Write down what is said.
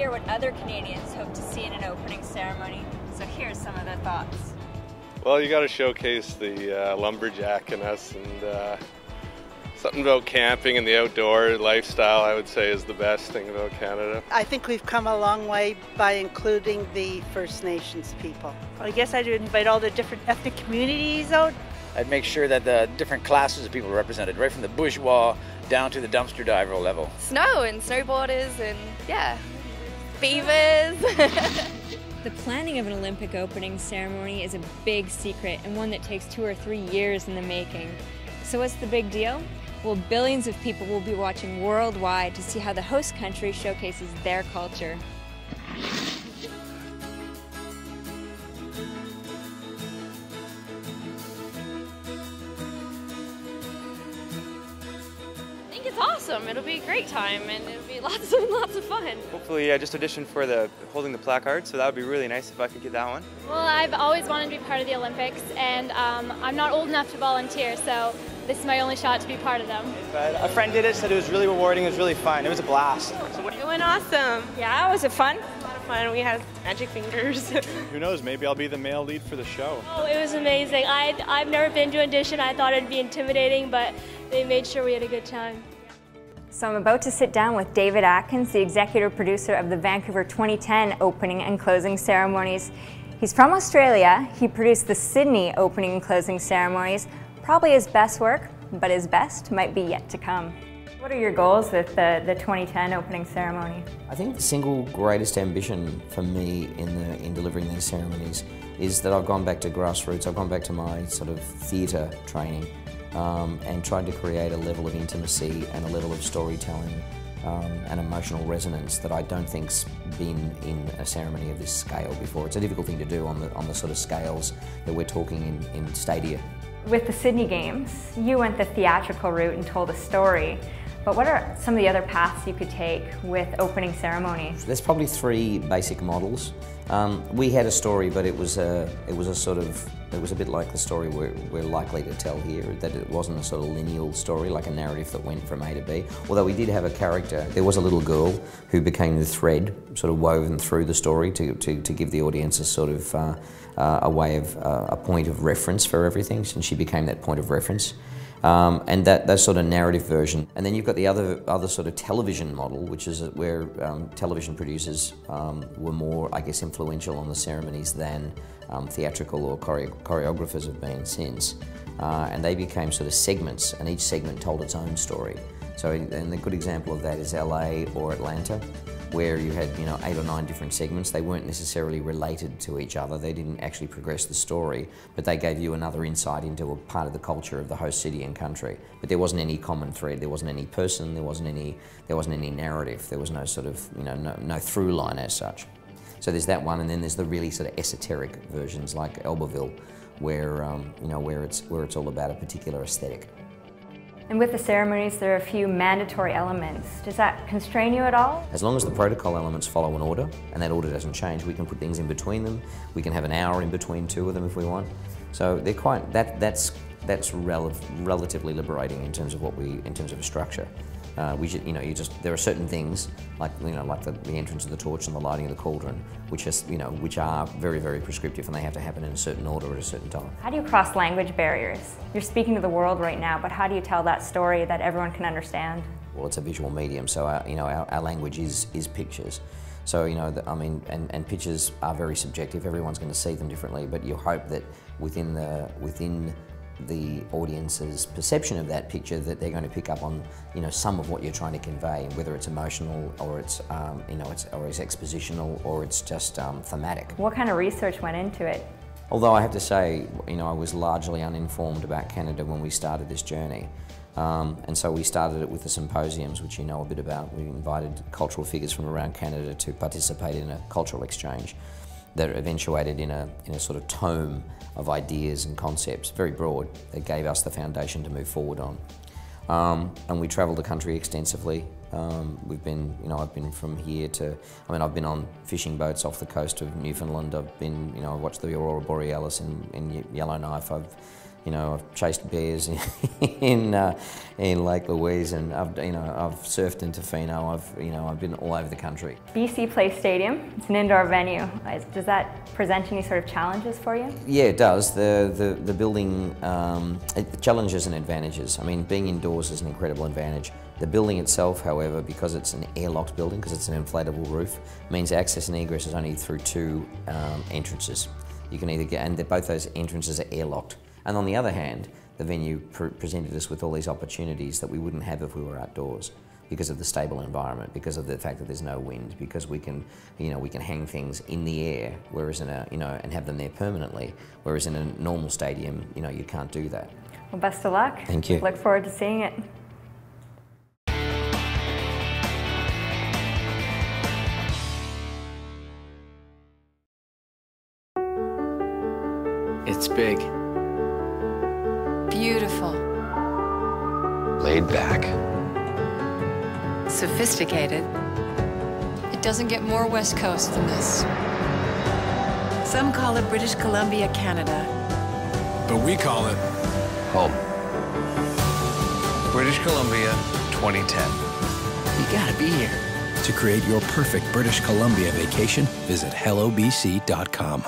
hear what other Canadians hope to see in an opening ceremony, so here's some of their thoughts. Well, you got to showcase the lumberjack in us, and something about camping and the outdoor lifestyle, I would say, is the best thing about Canada. I think we've come a long way by including the First Nations people. I guess I'd invite all the different ethnic communities out. I'd make sure that the different classes of people are represented, right from the bourgeois down to the dumpster diver level. Snow and snowboarders and, yeah, beavers. The planning of an Olympic opening ceremony is a big secret and one that takes 2 or 3 years in the making. So what's the big deal? Well, billions of people will be watching worldwide to see how the host country showcases their culture. I think it's awesome. It'll be a great time and it'll be lots of fun. Hopefully just audition for holding the placard, so that would be really nice if I could get that one. Well, I've always wanted to be part of the Olympics, and I'm not old enough to volunteer, so this is my only shot to be part of them. But a friend did it, said it was really rewarding, it was really fun, it was a blast. It went awesome. Yeah, was it fun? A lot of fun. We had magic fingers. Who knows, maybe I'll be the male lead for the show. Oh, it was amazing. I've never been to an audition. I thought it'd be intimidating, but they made sure we had a good time. So I'm about to sit down with David Atkins, the executive producer of the Vancouver 2010 opening and closing ceremonies. He's from Australia. He produced the Sydney opening and closing ceremonies. Probably his best work, but his best might be yet to come. What are your goals with the 2010 opening ceremony? I think the single greatest ambition for me in delivering these ceremonies is that I've gone back to grassroots. I've gone back to my sort of theatre training and tried to create a level of intimacy and a level of storytelling and emotional resonance that I don't think's been in a ceremony of this scale before. It's a difficult thing to do on the sort of scales that we're talking in stadia. With the Sydney Games, you went the theatrical route and told a story. But what are some of the other paths you could take with opening ceremonies? There's probably 3 basic models. We had a story, but it was a bit like the story we're likely to tell here, that it wasn't a sort of lineal story, like a narrative that went from A to B. Although we did have a character. There was a little girl who became the thread, sort of woven through the story to give the audience a sort of a way of a point of reference for everything, and she became that point of reference. And that sort of narrative version. And then you've got the other sort of television model, which is where television producers were more, I guess, influential on the ceremonies than theatrical or choreographers have been since. And they became sort of segments, and each segment told its own story. So, and a good example of that is LA or Atlanta, where you had 8 or 9 different segments. They weren't necessarily related to each other. They didn't actually progress the story, but they gave you another insight into a part of the culture of the host city and country. But there wasn't any common thread. There wasn't any person. There wasn't any narrative. There was no sort of no through line as such. So there's that one, and then there's the really sort of esoteric versions like Albertville, where where it's all about a particular aesthetic. And with the ceremonies, there are a few mandatory elements. Does that constrain you at all? As long as the protocol elements follow an order, and that order doesn't change, we can put things in between them. We can have an hour in between 2 of them if we want. So they're quite that's relatively liberating in terms of a structure. There are certain things like the entrance of the torch and the lighting of the cauldron, which are very, very prescriptive, and they have to happen in a certain order at a certain time. How do you cross language barriers? You're speaking to the world right now, but how do you tell that story that everyone can understand? Well, it's a visual medium, so our language is pictures. So and pictures are very subjective. Everyone's going to see them differently, but you hope that within the audience's perception of that picture, that they're going to pick up on some of what you're trying to convey, whether it's emotional or it's it's expositional or it's just thematic. What kind of research went into it? Although I have to say, I was largely uninformed about Canada when we started this journey. And so we started it with the symposiums, which you know a bit about. We invited cultural figures from around Canada to participate in a cultural exchange that eventuated in a sort of tome of ideas and concepts, very broad, that gave us the foundation to move forward on. And we travelled the country extensively. I've been from here to, I've been on fishing boats off the coast of Newfoundland. I've watched the Aurora Borealis in Yellowknife. I've You know, I've chased bears in Lake Louise, and I've surfed in Tofino. I've been all over the country. BC Place Stadium, it's an indoor venue. Does that present any sort of challenges for you? Yeah, it does. The building, challenges and advantages. I mean, being indoors is an incredible advantage. The building itself, however, because it's an airlocked building, because it's an inflatable roof, means access and egress is only through 2 entrances. You can either get, and both those entrances are airlocked. And on the other hand, the venue presented us with all these opportunities that we wouldn't have if we were outdoors, because of the stable environment, because of the fact that there's no wind, because we can, we can hang things in the air, whereas in and have them there permanently, whereas in a normal stadium, you can't do that. Well, best of luck. Thank you. Look forward to seeing it. It's big. Beautiful. Laid back. Sophisticated. It doesn't get more West Coast than this. Some call it British Columbia, Canada. But we call it home. British Columbia 2010. You gotta be here. To create your perfect British Columbia vacation, visit hellobc.com.